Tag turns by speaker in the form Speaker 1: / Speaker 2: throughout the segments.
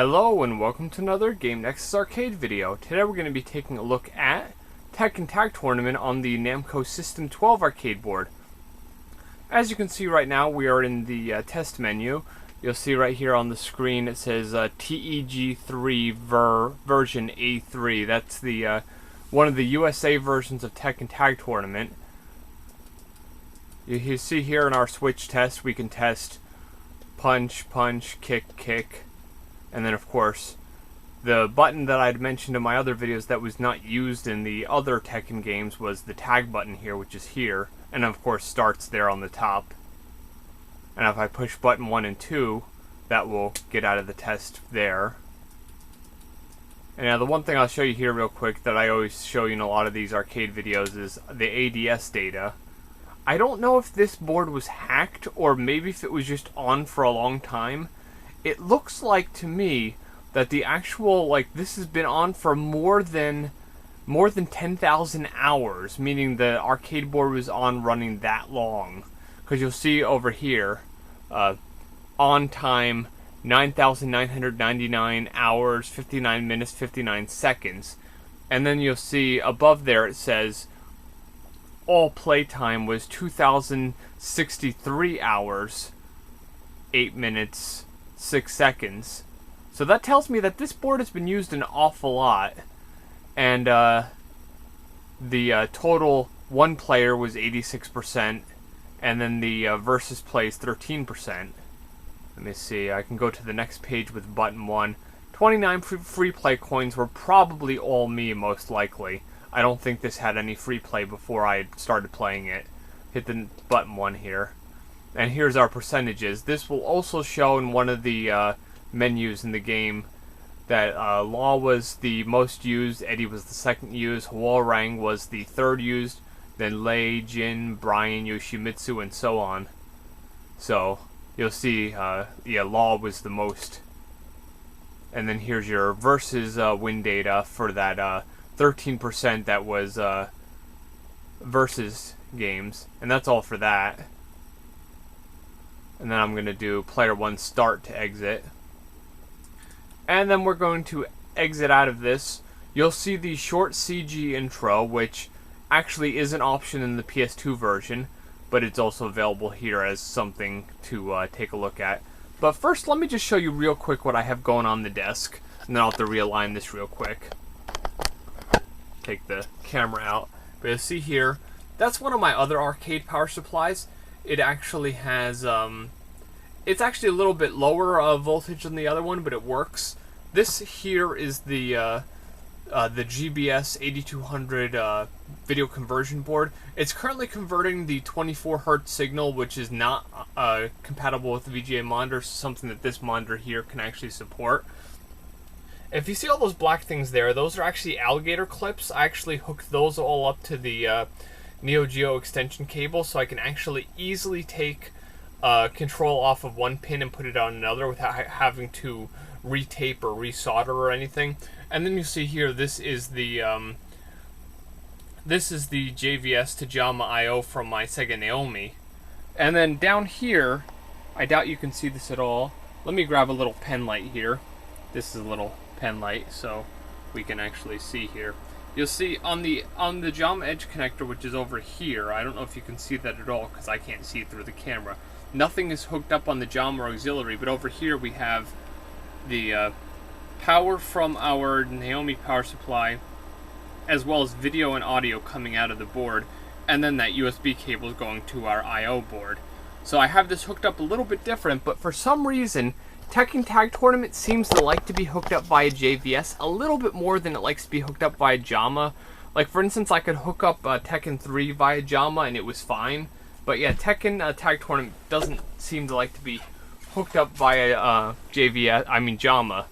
Speaker 1: Hello and welcome to another Game Nexus arcade video. Today we're going to be taking a look at Tekken Tag Tournament on the Namco System 12 arcade board. As you can see right now, we are in the test menu. You'll see right here on the screen it says TEG3 version A3. That's the one of the USA versions of Tekken Tag Tournament. You see here in our switch test, we can test punch, punch, kick, kick. And then, of course, the button that I'd mentioned in my other videos that was not used in the other Tekken games was the tag button here, which is here. And, of course, starts there on the top. And if I push button 1 and 2, that will get out of the test there. And now the one thing I'll show you here real quick that I always show you in a lot of these arcade videos is the ADS data. I don't know if this board was hacked or maybe if it was just on for a long time. It looks like to me that the actual, this has been on for more than 10,000 hours, meaning the arcade board was on running that long. Because you'll see over here, on time, 9,999 hours, 59 minutes, 59 seconds. And then you'll see above there it says all playtime was 2,063 hours, 8 minutes, 6 seconds. So that tells me that this board has been used an awful lot. And the total one player was 86%, and then the versus play is 13%. Let me see, I can go to the next page with button 1. 29 free play coins were probably all me, most likely. I don't think this had any free play before I started playing it. Hit the button 1 here. And here's our percentages. This will also show in one of the menus in the game that Law was the most used, Eddie was the second used, Hwoarang was the third used, then Lei, Jin, Brian, Yoshimitsu, and so on. So, you'll see, Law was the most. And then here's your versus win data for that 13% that was versus games. And that's all for that. And then I'm going to do player 1 start to exit. And then we're going to exit out of this. You'll see the short CG intro, which actually is an option in the PS2 version, but it's also available here as something to take a look at. But first, let me just show you real quick what I have going on the desk, and then I'll have to realign this real quick. Take the camera out. But you'll see here, that's one of my other arcade power supplies. It actually has, it's actually a little bit lower voltage than the other one, but it works. This here is the GBS 8200 video conversion board. It's currently converting the 24 Hz signal, which is not compatible with the VGA monitor, something that this monitor here can actually support. If you see all those black things there, those are actually alligator clips. I actually hooked those all up to the Neo Geo extension cable, so I can actually easily take control off of one pin and put it on another without having to retape or resolder or anything. And then you see here, this is the JVS to JAMA IO from my Sega Naomi. And then down here, I doubt you can see this at all. Let me grab a little pen light here. This is a little pen light, so we can actually see here. You'll see on the JAMA Edge connector, which is over here, I don't know if you can see that at all because I can't see it through the camera. Nothing is hooked up on the JAMA auxiliary, but over here we have the power from our Naomi power supply, as well as video and audio coming out of the board, and then that USB cable is going to our I/O board. So I have this hooked up a little bit different, but for some reason, Tekken Tag Tournament seems to like to be hooked up via JVS a little bit more than it likes to be hooked up via JAMA. Like, for instance, I could hook up Tekken 3 via JAMA and it was fine. But yeah, Tekken Tag Tournament doesn't seem to like to be hooked up via JAMA.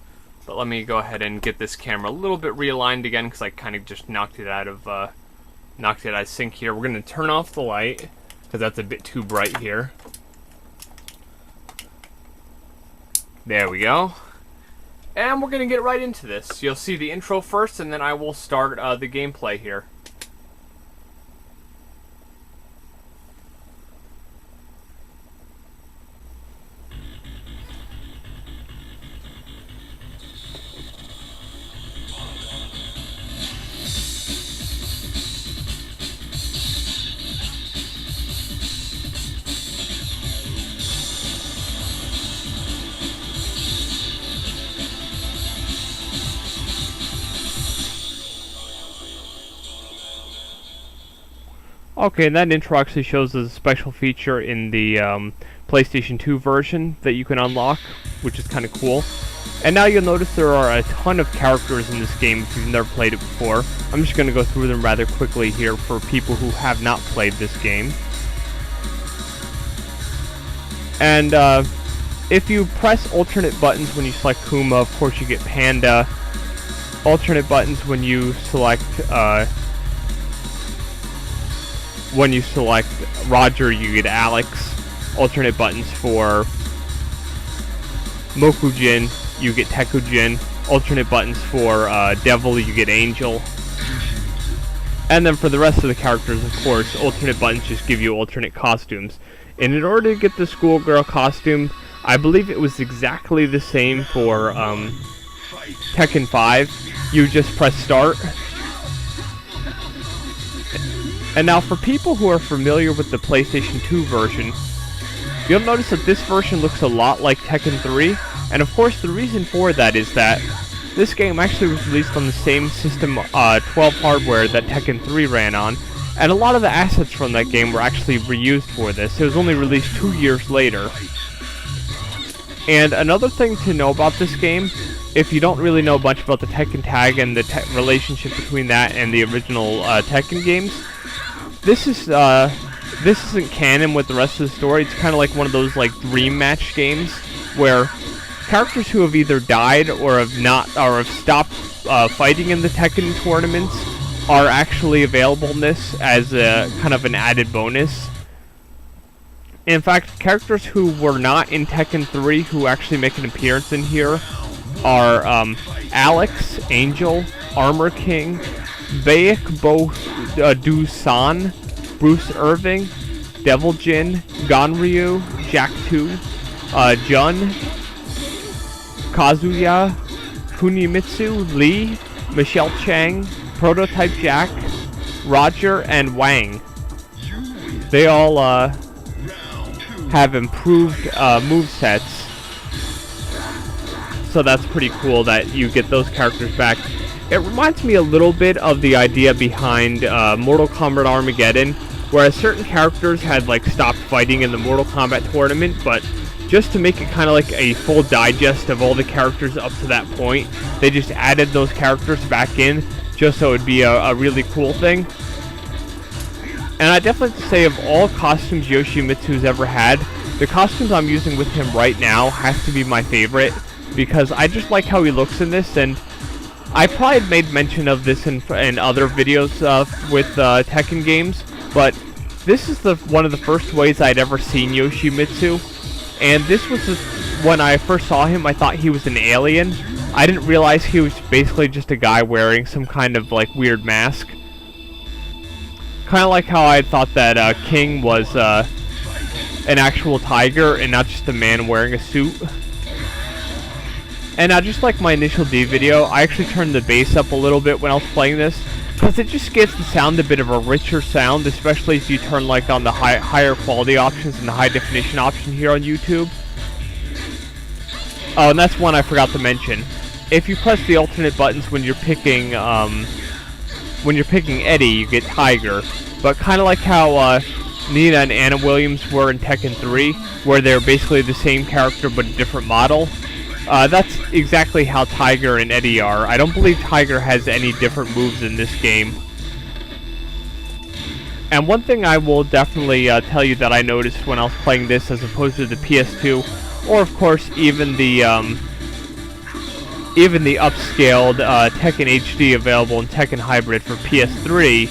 Speaker 1: But let me go ahead and get this camera a little bit realigned again because I kind of just knocked it out of sync here. We're going to turn off the light because that's a bit too bright here. There we go. And we're going to get right into this. You'll see the intro first, and then I will start the gameplay here. Okay, and that intro actually shows a special feature in the PlayStation 2 version that you can unlock, which is kind of cool. And now you'll notice there are a ton of characters in this game if you've never played it before. I'm just going to go through them rather quickly here for people who have not played this game. And if you press alternate buttons when you select Kuma, of course you get Panda. Alternate buttons when you select Roger, you get Alex. Alternate buttons for Mokujin, you get Tekujin. Alternate buttons for Devil, you get Angel. And then for the rest of the characters, of course, alternate buttons just give you alternate costumes. And in order to get the schoolgirl costume, I believe it was exactly the same for Tekken 5. You just press start. And now for people who are familiar with the PlayStation 2 version, you'll notice that this version looks a lot like Tekken 3. And of course the reason for that is that this game actually was released on the same System 12 hardware that Tekken 3 ran on. And a lot of the assets from that game were actually reused for this. It was only released 2 years later. And another thing to know about this game, if you don't really know much about the Tekken tag and the relationship between that and the original Tekken games, this isn't canon with the rest of the story. It's kind of like one of those like dream match games where characters who have either died or have stopped fighting in the Tekken tournaments are actually available in this as a kind of an added bonus. In fact, characters who were not in Tekken 3 who actually make an appearance in here are Alex, Angel, Armor King, Baek Do-san, Bruce Irving, Devil Jin, Ganryu, Jack 2, Jun, Kazuya, Kunimitsu, Lee, Michelle Chang, Prototype Jack, Roger, and Wang. They all have improved movesets, so that's pretty cool that you get those characters back. It reminds me a little bit of the idea behind Mortal Kombat Armageddon, whereas certain characters had like stopped fighting in the Mortal Kombat tournament, but just to make it kind of like a full digest of all the characters up to that point, they just added those characters back in just so it'd be a really cool thing. And I definitely have to say, of all costumes Yoshimitsu's ever had, the costumes I'm using with him right now has to be my favorite, because I just like how he looks in this. And I probably had made mention of this in other videos with Tekken games, but this is one of the first ways I'd ever seen Yoshimitsu. And this was when I first saw him, I thought he was an alien. I didn't realize he was basically just a guy wearing some kind of like weird mask. Kind of like how I thought that King was an actual tiger and not just a man wearing a suit. And just like my initial D video, I actually turned the bass up a little bit when I was playing this, because it just gives the sound a bit of a richer sound, especially if you turn like on the higher quality options and the high definition option here on YouTube. Oh, and that's one I forgot to mention. If you press the alternate buttons when you're picking Eddie, you get Tiger. But kind of like how Nina and Anna Williams were in Tekken 3, where they're basically the same character but a different model. That's exactly how Tiger and Eddie are. I don't believe Tiger has any different moves in this game. And one thing I will definitely tell you that I noticed when I was playing this as opposed to the PS2, or of course even the upscaled Tekken HD available in Tekken Hybrid for PS3,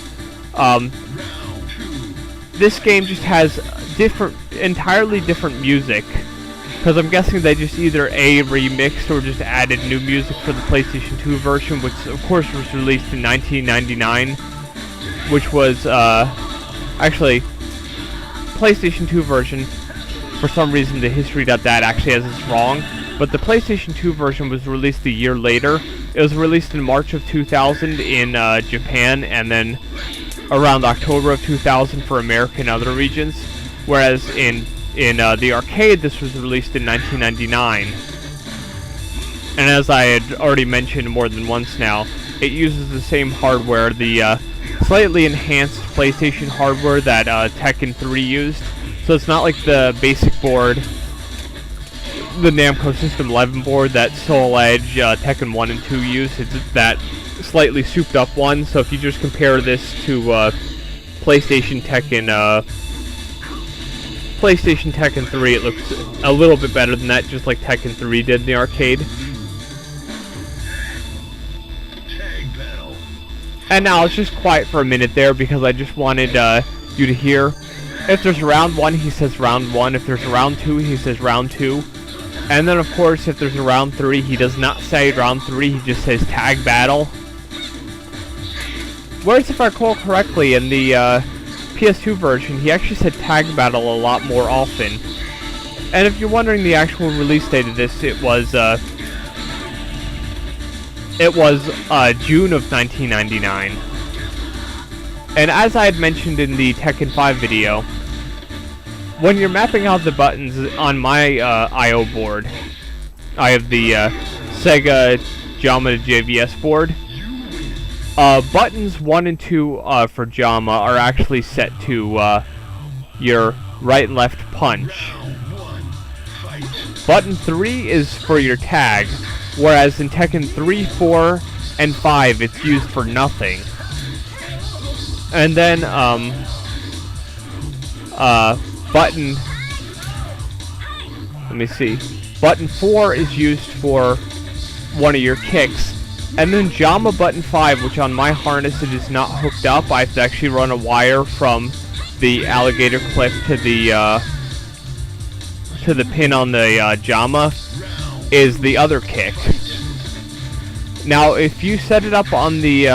Speaker 1: this game just has entirely different music. Because I'm guessing they just either remixed or just added new music for the PlayStation 2 version, which of course was released in 1999, which was actually PlayStation 2 version. For some reason, the history.dat actually has this wrong, but the PlayStation 2 version was released a year later. It was released in March of 2000 in Japan, and then around October of 2000 for America and other regions, whereas in the arcade, this was released in 1999. And as I had already mentioned more than once now, it uses the same hardware. The slightly enhanced PlayStation hardware that Tekken 3 used. So it's not like the basic board, the Namco System 11 board that Soul Edge, Tekken 1 and 2 used. It's that slightly souped up one. So if you just compare this to PlayStation Tekken 3, it looks a little bit better than that, just like Tekken 3 did in the arcade. And now it's just quiet for a minute there because I just wanted you to hear. If there's a round 1, he says round 1. If there's a round 2, he says round 2. And then of course, if there's a round 3, he does not say round 3, he just says tag battle. Whereas if I recall correctly, in the PS2 version, he actually said tag battle a lot more often. And if you're wondering the actual release date of this, it was June of 1999. And as I had mentioned in the Tekken 5 video, when you're mapping out the buttons on my I.O. board, I have the Sega JAMA to JVS board. Buttons 1 and 2 for JAMA are actually set to your right and left punch. Button 3 is for your tag, whereas in Tekken 3, 4, and 5 it's used for nothing. And then button, let me see, button 4 is used for one of your kicks. And then JAMA button 5, which on my harness it is not hooked up. I have to actually run a wire from the alligator clip to the pin on the JAMA, is the other kick. Now, if you set it up on the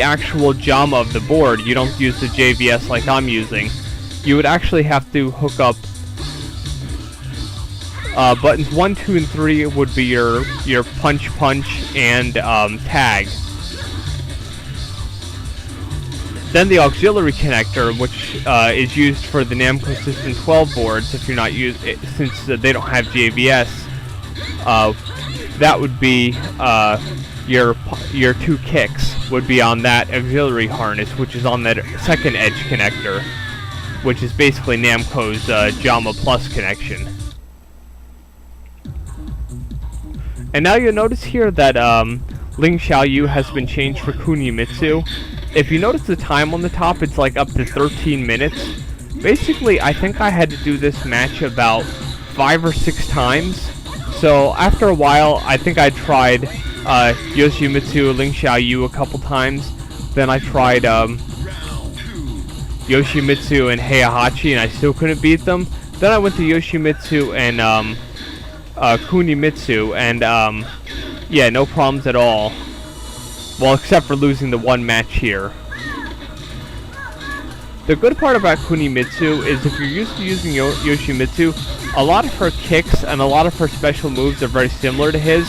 Speaker 1: actual JAMA of the board, you don't use the JVS like I'm using. You would actually have to hook up buttons 1, 2, and 3 would be your punch and tag. Then the auxiliary connector, which is used for the Namco System 12 boards, if you're not since they don't have JVS, that would be your 2 kicks would be on that auxiliary harness, which is on that second edge connector, which is basically Namco's JAMA Plus connection. And now you'll notice here that Ling Xiaoyu has been changed for Kunimitsu. If you notice the time on the top, it's like up to 13 minutes. Basically, I think I had to do this match about 5 or 6 times. So after a while, I think I tried Yoshimitsu, Ling Xiaoyu a couple times. Then I tried Yoshimitsu and Heihachi, and I still couldn't beat them. Then I went to Yoshimitsu and Kunimitsu, and yeah, no problems at all. Well, except for losing the one match here. The good part about Kunimitsu is if you're used to using Yoshimitsu, a lot of her kicks and a lot of her special moves are very similar to his,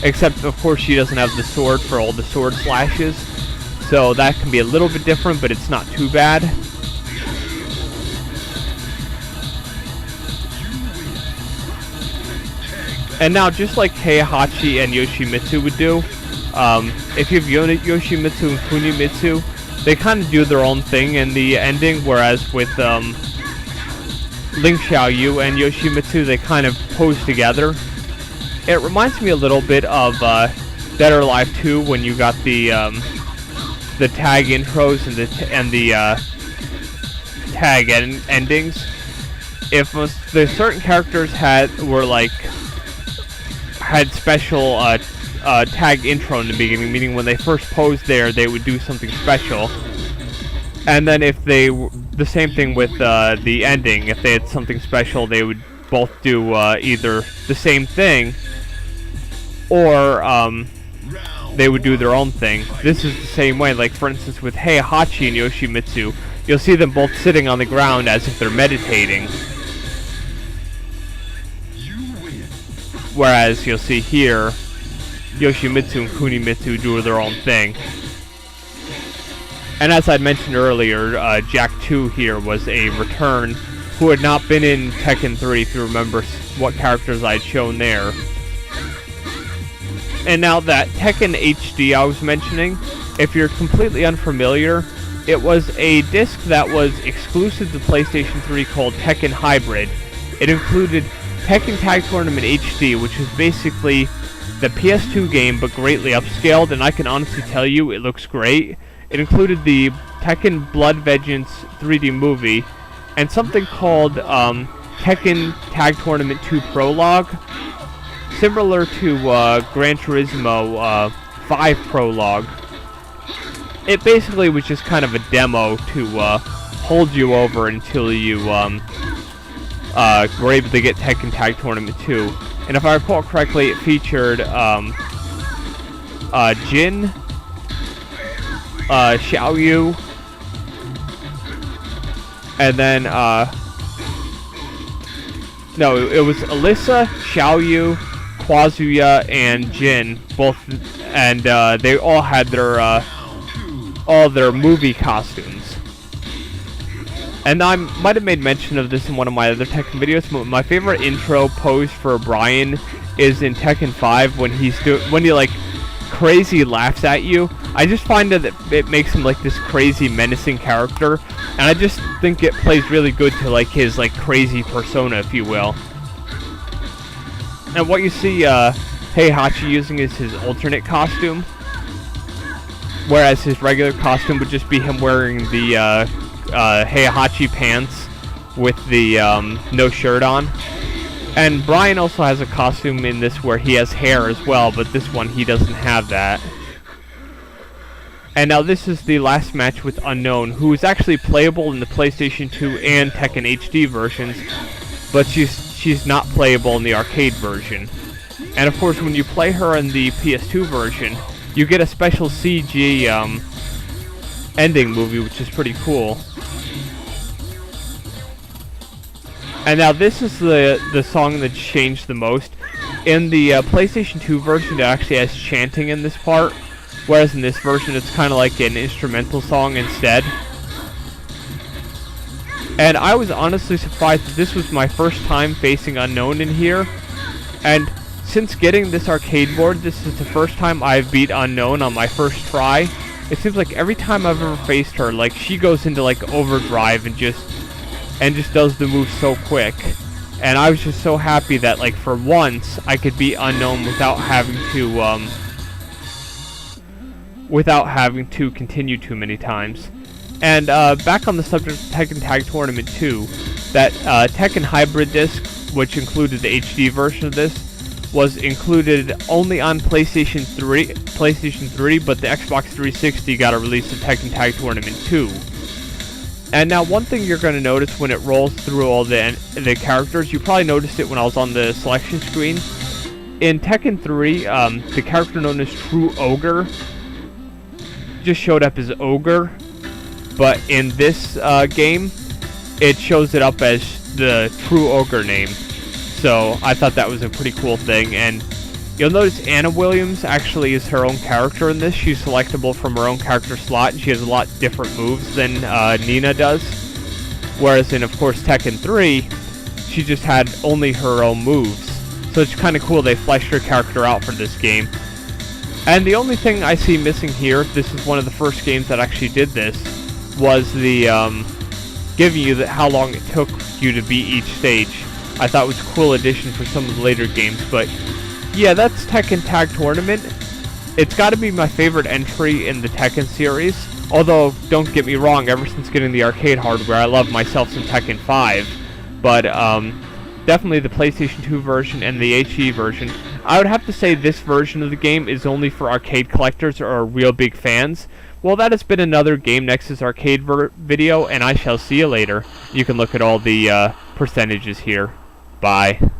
Speaker 1: except of course she doesn't have the sword for all the sword slashes, so that can be a little bit different, but it's not too bad. And now, just like Heihachi and Yoshimitsu would do, if you have Yoshimitsu and Kunimitsu, they kind of do their own thing in the ending, whereas with Ling Xiaoyu and Yoshimitsu, they kind of pose together. It reminds me a little bit of Dead or Alive 2 when you got the tag intros and the tag endings. If the certain characters had special tag intro in the beginning, meaning when they first posed there, they would do something special. And then if they the same thing with the ending, if they had something special, they would both do either the same thing or they would do their own thing. This is the same way. Like for instance, with Heihachi and Yoshimitsu, you'll see them both sitting on the ground as if they're meditating. Whereas you'll see here, Yoshimitsu and Kunimitsu do their own thing. And as I mentioned earlier, Jack 2 here was a return who had not been in Tekken 3, if you remember what characters I had shown there. And now that Tekken HD I was mentioning, if you're completely unfamiliar, it was a disc that was exclusive to PlayStation 3 called Tekken Hybrid. It included Tekken Tag Tournament HD, which is basically the PS2 game but greatly upscaled, and I can honestly tell you it looks great. It included the Tekken Blood Vengeance 3D movie, and something called Tekken Tag Tournament 2 Prologue, similar to Gran Turismo 5 Prologue. It basically was just kind of a demo to hold you over until you were able to get Tekken Tag Tournament 2. And if I recall correctly, it featured Jin, Xiaoyu, and then no, it was Alyssa, Xiaoyu, Kazuya, and Jin, both, and they all had their all their movie costumes. And I might have made mention of this in one of my other Tekken videos, but my favorite intro pose for Brian is in Tekken 5 when he like crazy laughs at you. I just find that it makes him like this crazy menacing character, and I just think it plays really good to like his like crazy persona, if you will. And what you see Heihachi using is his alternate costume, whereas his regular costume would just be him wearing the Heihachi pants with the no shirt on. And Brian also has a costume in this where he has hair as well, but this one he doesn't have that. And now this is the last match with Unknown, who is actually playable in the PlayStation 2 and Tekken HD versions, but she's not playable in the arcade version. And of course, when you play her in the PS2 version, you get a special CG ending movie, which is pretty cool. And now this is the song that changed the most. In the PlayStation 2 version, it actually has chanting in this part, whereas in this version, it's kind of like an instrumental song instead. And I was honestly surprised that this was my first time facing Unknown in here. And since getting this arcade board, this is the first time I've beat Unknown on my first try. It seems like every time I've ever faced her, like she goes into like overdrive and just does the move so quick. And I was just so happy that like for once I could beat Unknown without having to continue too many times. And back on the subject of Tekken Tag Tournament 2, that Tekken Hybrid disc, which included the HD version of this, was included only on PlayStation 3, but the Xbox 360 got a release of Tekken Tag Tournament 2. And now one thing you're going to notice when it rolls through all the characters, you probably noticed it when I was on the selection screen. In Tekken 3, the character known as True Ogre just showed up as Ogre, but in this game, it shows it up as the True Ogre name. So I thought that was a pretty cool thing. And you'll notice Anna Williams actually is her own character in this. She's selectable from her own character slot, and she has a lot different moves than Nina does. Whereas in, of course, Tekken 3, she just had only her own moves. So it's kind of cool they fleshed her character out for this game. And the only thing I see missing here, this is one of the first games that actually did this, was the giving you how long it took you to beat each stage. I thought it was a cool addition for some of the later games, but yeah, that's Tekken Tag Tournament. It's got to be my favorite entry in the Tekken series, although don't get me wrong, ever since getting the arcade hardware, I love myself some Tekken 5, but definitely the PlayStation 2 version and the HD version. I would have to say this version of the game is only for arcade collectors or real big fans. Well, that has been another Game Nexus arcade video, and I shall see you later. You can look at all the percentages here. Bye.